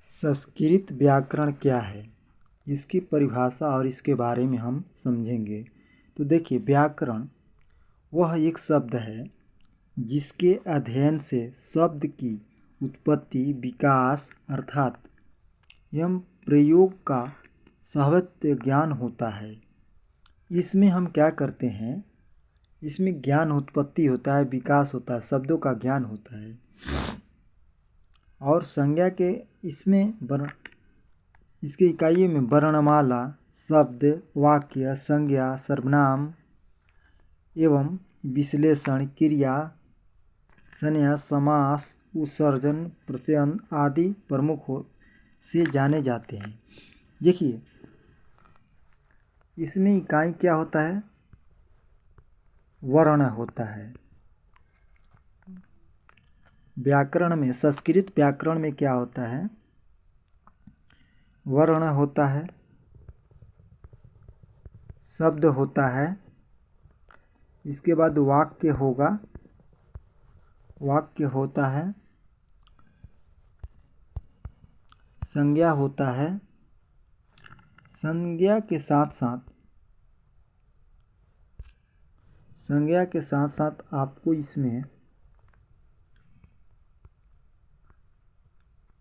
संस्कृत व्याकरण क्या है, इसकी परिभाषा और इसके बारे में हम समझेंगे। तो देखिए, व्याकरण वह एक शब्द है जिसके अध्ययन से शब्द की उत्पत्ति, विकास अर्थात एवं प्रयोग का सहवत ज्ञान होता है। इसमें हम क्या करते हैं, इसमें ज्ञान उत्पत्ति होता है, विकास होता है, शब्दों का ज्ञान होता है और संज्ञा के इसके इकाइयों में वर्णमाला, शब्द, वाक्य, संज्ञा, सर्वनाम एवं विश्लेषण, क्रिया, संज्ञा, समास, उत्सर्जन, प्रत्यय आदि प्रमुख से जाने जाते हैं। देखिए, इसमें इकाई क्या होता है, वर्ण होता है। व्याकरण में, संस्कृत व्याकरण में क्या होता है, वर्ण होता है, शब्द होता है, इसके बाद वाक्य होगा, वाक्य होता है, संज्ञा होता है, संज्ञा के साथ साथ आपको इसमें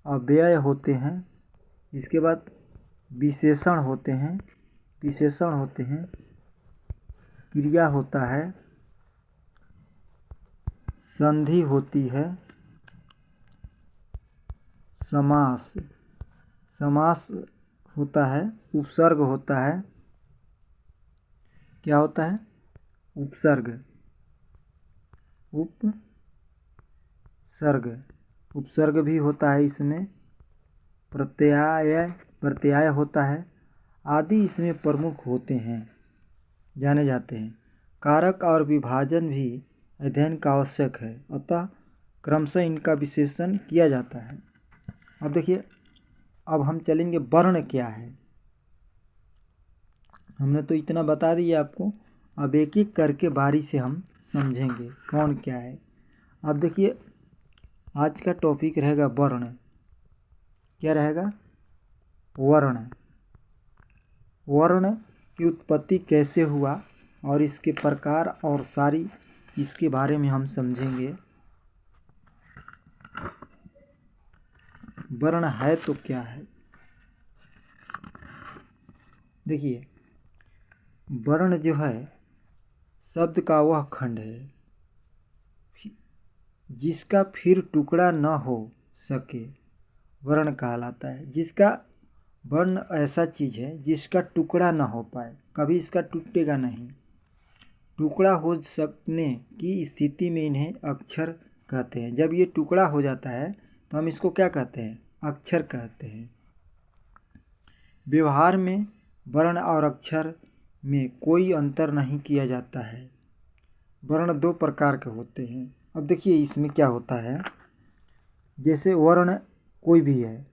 अव्यय होते हैं, इसके बाद विशेषण होते हैं, क्रिया होता है, संधि होती है, समास होता है, उपसर्ग होता है। क्या होता है, उपसर्ग भी होता है। इसमें प्रत्यय होता है आदि इसमें प्रमुख होते हैं, जाने जाते हैं। कारक और विभाजन भी अध्ययन का आवश्यक है, अतः क्रमशः इनका विश्लेषण किया जाता है। अब देखिए, अब हम चलेंगे वर्ण क्या है। हमने तो इतना बता दिया आपको, अब एक एक करके बारी से हम समझेंगे कौन क्या है। अब देखिए, आज का टॉपिक रहेगा वर्ण। क्या रहेगा, वर्ण की उत्पत्ति कैसे हुआ और इसके प्रकार और सारी इसके बारे में हम समझेंगे। वर्ण है तो क्या है, देखिए, वर्ण जो है शब्द का वह खंड है जिसका फिर टुकड़ा न हो सके, वर्ण कहलाता है। जिसका वर्ण ऐसा चीज़ है जिसका टुकड़ा न हो पाए, कभी इसका टूटेगा नहीं। टुकड़ा हो सकने की स्थिति में इन्हें अक्षर कहते हैं। जब ये टुकड़ा हो जाता है तो हम इसको क्या कहते हैं, अक्षर कहते हैं। व्यवहार में वर्ण और अक्षर में कोई अंतर नहीं किया जाता है। वर्ण दो प्रकार के होते हैं। अब देखिए, इसमें क्या होता है, जैसे वर्ण कोई भी है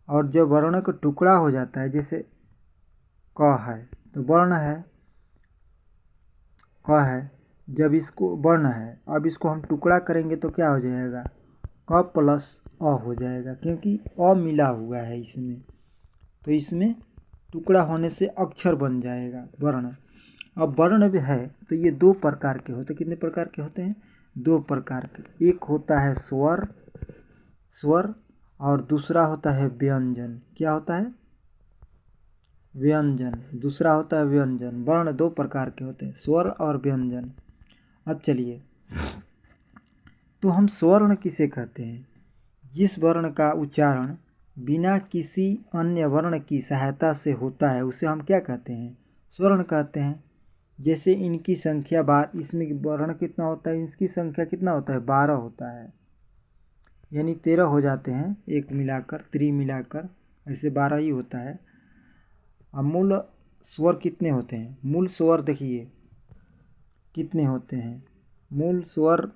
और जब वर्ण का टुकड़ा हो जाता है, जैसे क है तो वर्ण है, क है, जब इसको वर्ण है, अब इसको हम टुकड़ा करेंगे तो क्या हो जाएगा, क प्लस अ हो जाएगा, क्योंकि अ मिला हुआ है इसमें, तो इसमें टुकड़ा होने से अक्षर बन जाएगा वर्ण। अब वर्ण भी है तो ये दो प्रकार के होते हैं। कितने प्रकार के होते हैं, दो प्रकार के। एक होता है स्वर और दूसरा होता है व्यंजन। क्या होता है, व्यंजन। दूसरा होता है व्यंजन। वर्ण दो प्रकार के होते हैं, स्वर और व्यंजन। अब चलिए, तो हम स्वर्ण किसे कहते हैं, जिस वर्ण का उच्चारण बिना किसी अन्य वर्ण की सहायता से होता है उसे हम क्या कहते हैं, स्वर्ण कहते हैं। जैसे इनकी संख्या इसमें वर्ण कितना होता है, इसकी संख्या कितना होता है, 12 होता है, यानी 13 हो जाते हैं एक मिलाकर, मिलाकर ऐसे 12 ही होता है। अब मूल स्वर कितने होते हैं, मूल स्वर देखिए कितने होते हैं। मूल स्वर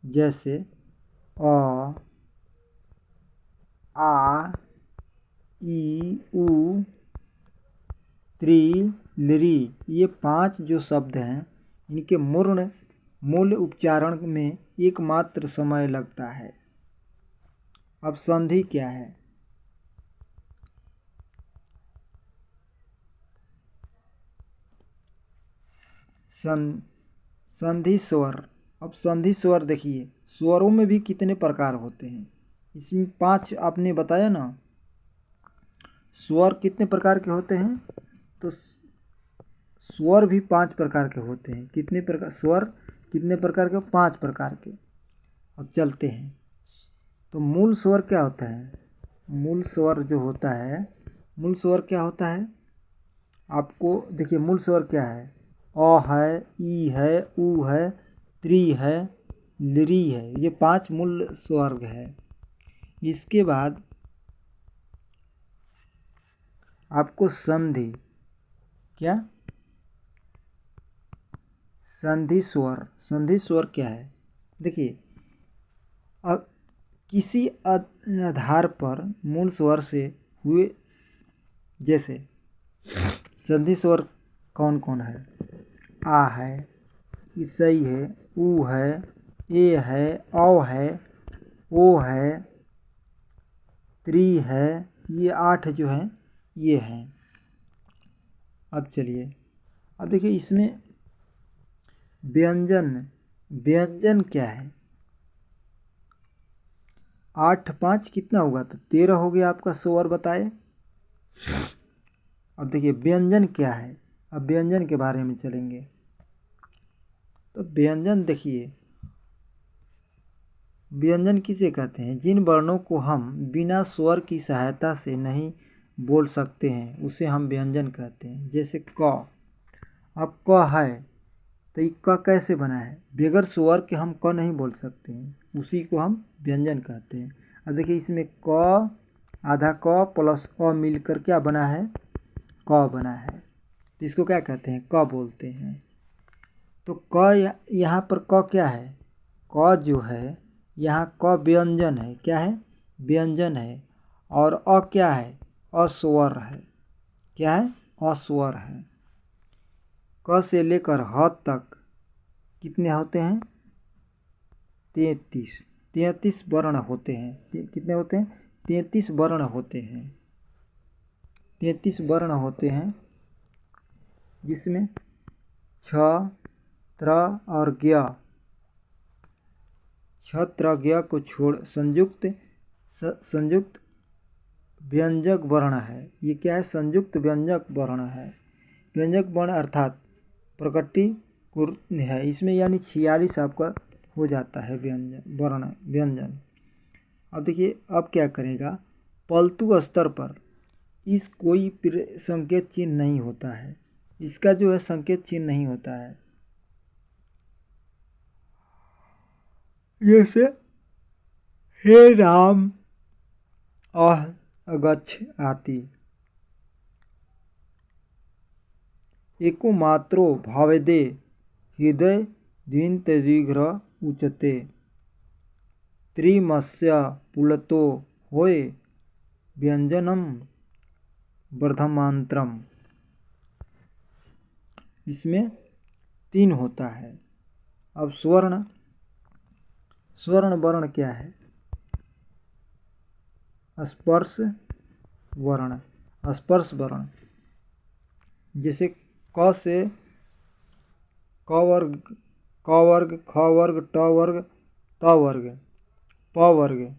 जैसे अ, आ, ई, उ, त्री, लृ, ये 5 जो शब्द हैं, इनके मूर्ण मूल उच्चारण में एकमात्र समय लगता है। अब संधि क्या है? संधि स्वर। अब संधि स्वर देखिए, स्वरों में भी कितने प्रकार होते हैं। इसमें 5 आपने बताया ना, स्वर कितने प्रकार के होते हैं, तो स्वर भी 5 प्रकार के होते हैं। कितने प्रकार स्वर, कितने प्रकार के? 5 प्रकार के। अब चलते हैं, तो मूल स्वर क्या होता है? मूल स्वर जो होता है, मूल स्वर क्या होता है आपको देखिए। मूल स्वर क्या है? अ है, ई है, उ है, त्रि है, लृ है। ये 5 मूल स्वर है। इसके बाद आपको संधि, क्या? संधि स्वर। संधि स्वर क्या है? देखिए, किसी आधार पर मूल स्वर से हुए, जैसे संधि स्वर कौन कौन है? आ है, सही है, उ है, ए है, औ है, ओ है, त्रि है। ये 8 जो हैं ये हैं। अब चलिए, अब देखिए इसमें व्यंजन। व्यंजन क्या है? 8 5 कितना होगा? तो 13 हो गया आपका स्वर बताए। अब देखिए व्यंजन क्या है। अब व्यंजन के बारे में चलेंगे। तो व्यंजन देखिए, व्यंजन किसे कहते हैं? जिन वर्णों को हम बिना स्वर की सहायता से नहीं बोल सकते हैं उसे हम व्यंजन कहते हैं। जैसे क। अब क है, तो ये क कैसे बना है? बगैर स्वर के हम क नहीं बोल सकते हैं, उसी को हम व्यंजन कहते हैं। अब देखिए इसमें क, आधा क प्लस अ मिलकर क्या बना है? क बना है। तो इसको क्या कहते हैं? क बोलते हैं। तो क यहाँ पर क क्या है? क जो है यहाँ क व्यंजन है। क्या है? व्यंजन है। और अ क्या है? अस्वर है। क्या है? अस्वर है। क से लेकर ह तक कितने होते हैं? 33। 33 वर्ण होते हैं। कितने होते हैं? 33 वर्ण होते हैं। 33 वर्ण होते हैं, जिसमें छ, त्र और ज्ञ। छ, त्र, ज्ञ को छोड़ संयुक्त व्यंजक वर्ण है। ये क्या है? संयुक्त व्यंजक वर्ण है। व्यंजक वर्ण अर्थात प्रकृति है इसमें, यानी 46 आपका हो जाता है व्यंजन वर्ण व्यंजन। अब देखिए, अब क्या करेगा? पलतू स्तर पर इस कोई संकेत चिन्ह नहीं होता है। इसका जो है संकेत चिन्ह नहीं होता है। जैसे हे राम, अह, अगच्छ आति। एको मात्रो भावेदे हृदय द्विंतरिघ्र उचते। त्रिमस्य पुलतो होय व्यंजनम वर्धमांतरम। इसमें 3 होता है। अब स्वर्ण। स्वर्ण वर्ण क्या है? स्पर्श वर्ण। स्पर्श वर्ण। जैसे क से क वर्ग, क वर्ग, ख वर्ग, ट वर्ग, त वर्ग, प वर्ग।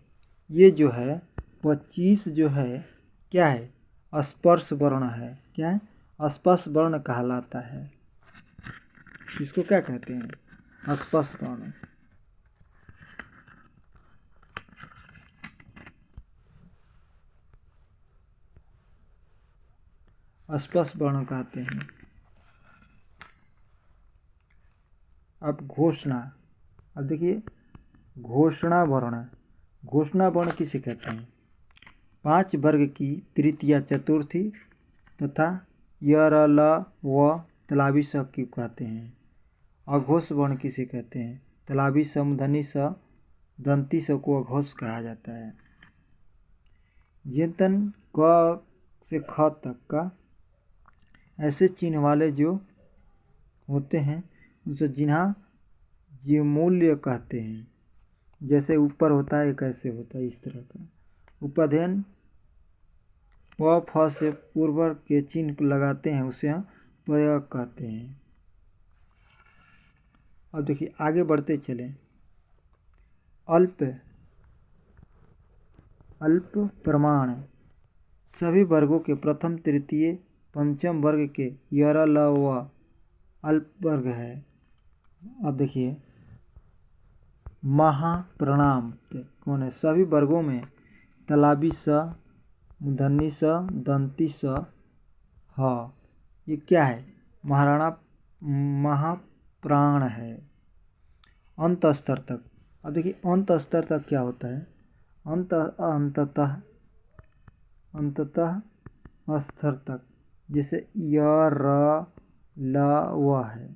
ये जो है 25 जो है क्या है? स्पर्श वर्ण है। क्या है? स्पर्श वर्ण कहलाता है। इसको क्या कहते हैं? स्पर्श वर्ण। स्पर्श वर्ण कहते हैं। अब घोषणा। अब देखिए घोषणा वर्ण। घोषणा वर्ण किसे कहते हैं? 5 वर्ग की तृतीया चतुर्थी तथा य, र, ल, व तलावी स की कहते हैं। अघोष वर्ण किसे कहते हैं? तलावी स, मूर्धनी स, दंती स को अघोष कहा जाता है। जेतन क से ख तक का ऐसे चिन्ह वाले जो होते हैं उसे जिन्हा जीवमूल्य कहते हैं। जैसे ऊपर होता है कैसे होता है, इस तरह का। उपअध्ययन व फ से पूर्व के चिन्ह लगाते हैं, उसे हम प्रयोग कहते हैं। अब देखिए आगे बढ़ते चलें। अल्प अल्प प्रमाण सभी वर्गों के प्रथम तृतीय पंचम वर्ग के यर ल व अल्प वर्ग है। अब देखिए महाप्रणाम कौन है? सभी वर्गों में तलाबी स, मूर्धन्य स, दंती स, ह। ये क्या है? महाराणा महाप्राण है। अंत स्तर तक। अब देखिए अंत स्तर तक क्या होता है? अंततः स्तर तक, जैसे य र ल व है,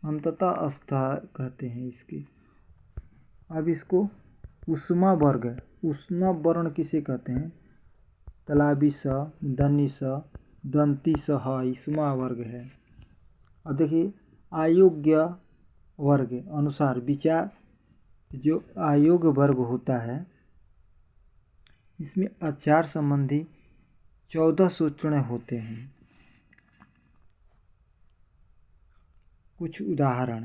अंततः स्तर कहते हैं इसके। अब इसको ऊष्मा वर्ण किसे कहते हैं? तलाबी स, मूर्धन्य स, दंती स, ह ऊष्मा वर्ग है। अब देखिए अयोग्य वर्ग अनुसार विचार, जो अयोग्य वर्ग होता है इसमें आचार संबंधी 14 सूचना होते हैं। कुछ उदाहरण: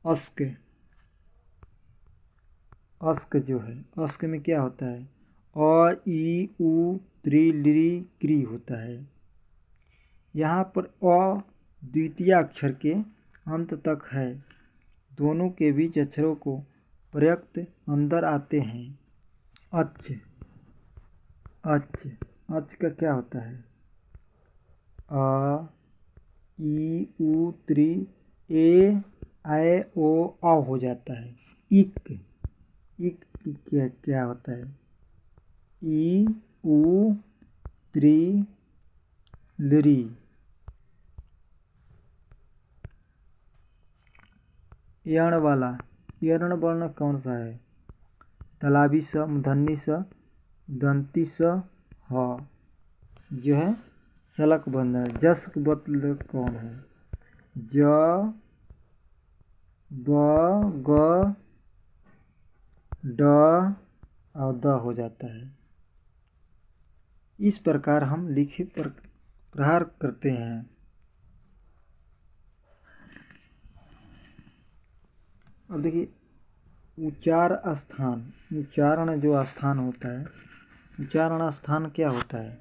अस्क जो है, अस्क में क्या होता है? अ ई उ त्री लिरी क्री होता है। यहाँ पर अ द्वितीय अक्षर के अंत तक है, दोनों के बीच अक्षरों को प्रयुक्त अंदर आते हैं। अच्छ का क्या होता है? अ ई उ त्री ए ऐ ओ अ हो जाता है। इक क्या होता है? ई उ त्री लिरी। यर्ण वर्ण कौन सा है? तलाबी स, मूर्धन्य स, दंती स, ह जो है सलक बंद है। जस बदल कौन है? ज ब ग ड और द हो जाता है। इस प्रकार हम लिखित प्रहार करते हैं। अब देखिए उच्चारण जो स्थान होता है, उच्चारण स्थान क्या होता है?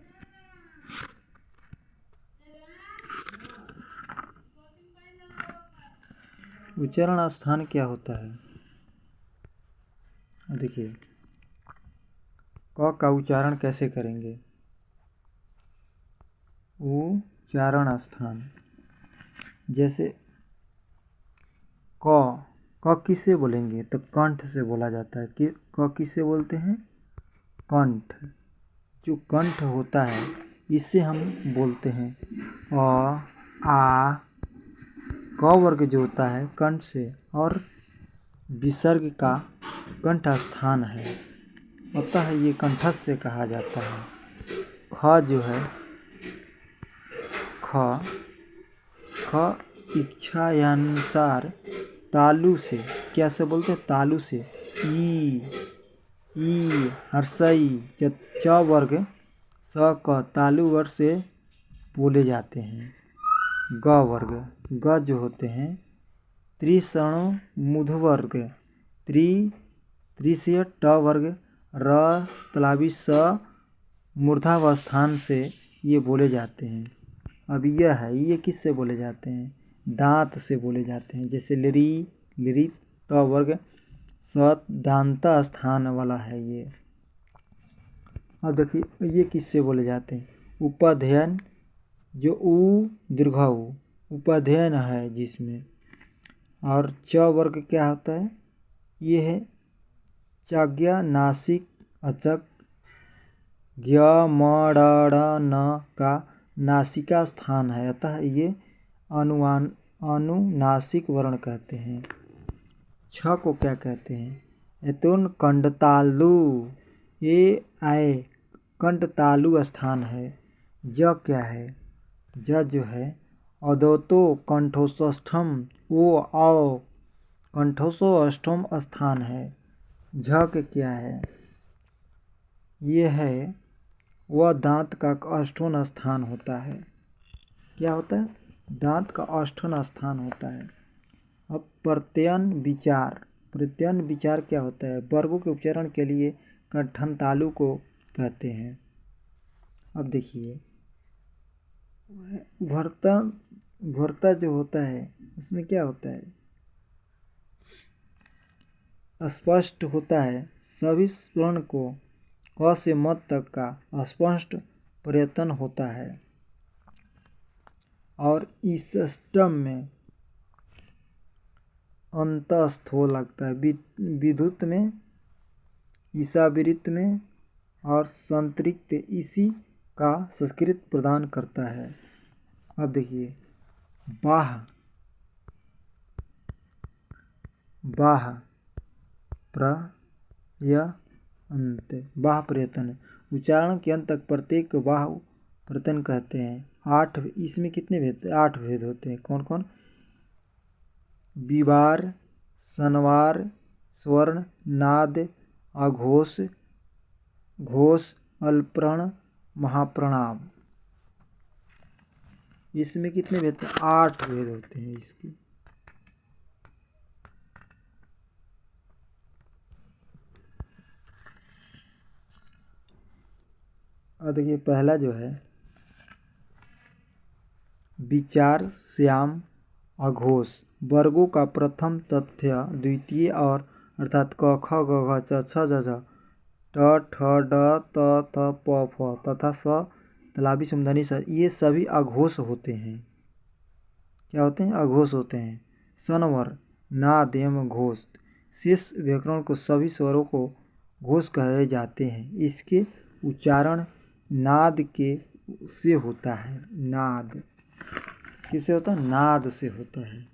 उच्चारण स्थान क्या होता है? देखिए क का उच्चारण कैसे करेंगे? उच्चारण स्थान, जैसे क किसे बोलेंगे? तो कंठ से बोला जाता है। कि क किसे बोलते हैं? कंठ। जो कंठ होता है इससे हम बोलते हैं अ आ। क वर्ग जो होता है कंठ से, और विसर्ग का कंठ स्थान है, अतः ये कंठस्य कहा जाता है। ख जो है, ख इच्छानुसार तालु से, क्या से बोलते हैं? तालु से। ई हर्षई च वर्ग स क तालु वर्ग से बोले जाते हैं। ग जो होते हैं त्रिसर्ण मूर्ध वर्ग, त्रि से ट वर्ग र तलाबी स मूर्धावस्थान से ये बोले जाते हैं। अब यह है, ये किससे बोले जाते हैं? दांत से बोले जाते हैं। जैसे लिरी त वर्ग स दांत स्थान वाला है ये। अब देखिए ये किससे बोले जाते हैं? उपअध्ययन जो उ दीर्घऊ उपअध्ययन है जिसमें। और च वर्ग क्या होता है? ये है चाज्ञा नासिक अचक ज्ञ म ड न का नासिका स्थान है, अतः ये अनुनासिक वर्ण कहते हैं। छ को क्या कहते हैं? एतुन कंडतालु, ये आए कंडतालु स्थान है। ज क्या है? ज जो है अदोतो कंठोष्ठम ओ आओ कंठोत्सव स्थान है। झ के क्या है? ये है वह दांत का अष्टोन स्थान होता है। क्या होता है? दांत का अष्टोन स्थान होता है। अब प्रत्ययन विचार। प्रत्ययन विचार क्या होता है? वर्गों के उच्चारण के लिए कंठनतालु को कहते हैं। अब देखिए भरता भरता जो होता है इसमें क्या होता है? स्पष्ट होता है। सभी स्वर्ण को क से मत तक का स्पष्ट प्रयत्न होता है। और इस सिस्टम में अंतस्थो लगता है। विद्युत में, ईसावृत्त में और संतरिक्त इसी का संस्कृत प्रदान करता है। अब देखिए बाह बाह प्रयत्न। बाह प्रयत्न उच्चारण के अंत तक प्रत्येक को बाह प्रयत्न कहते हैं। 8 इसमें कितने भेद? 8 भेद होते हैं। कौन कौन? विवार, सनवार, स्वर्ण, नाद, अघोष, घोष, अल्प्रण, महाप्रणाम। इसमें कितने भेद? 8 भेद होते हैं इसके। और देखिए पहला जो है विचार, श्याम, अघोष। वर्गों का प्रथम तथ्य द्वितीय और अर्थात क ख ग घ च छ ज झ ट ठ ड त थ प फ तथा स तालव्य समूहध्वनि स ये सभी अघोष होते हैं। क्या होते हैं? अघोष होते हैं। स्वर, नाद एवं घोष। शेष व्याकरण को सभी स्वरों को घोष कहे जाते हैं। इसके उच्चारण नाद के से होता है। नाद किससे होता है? नाद से होता है।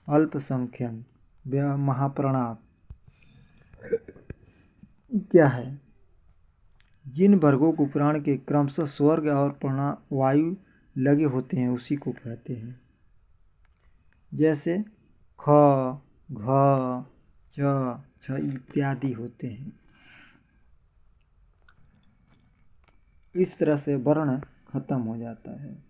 अल्पसंख्यक, महाप्रणाम क्या है? जिन वर्गों को प्राण के क्रमशः स्वर्ग और प्राणवायु लगे होते हैं उसी को कहते हैं। जैसे ख, घ, च, छ इत्यादि होते हैं। इस तरह से वर्ण खत्म हो जाता है।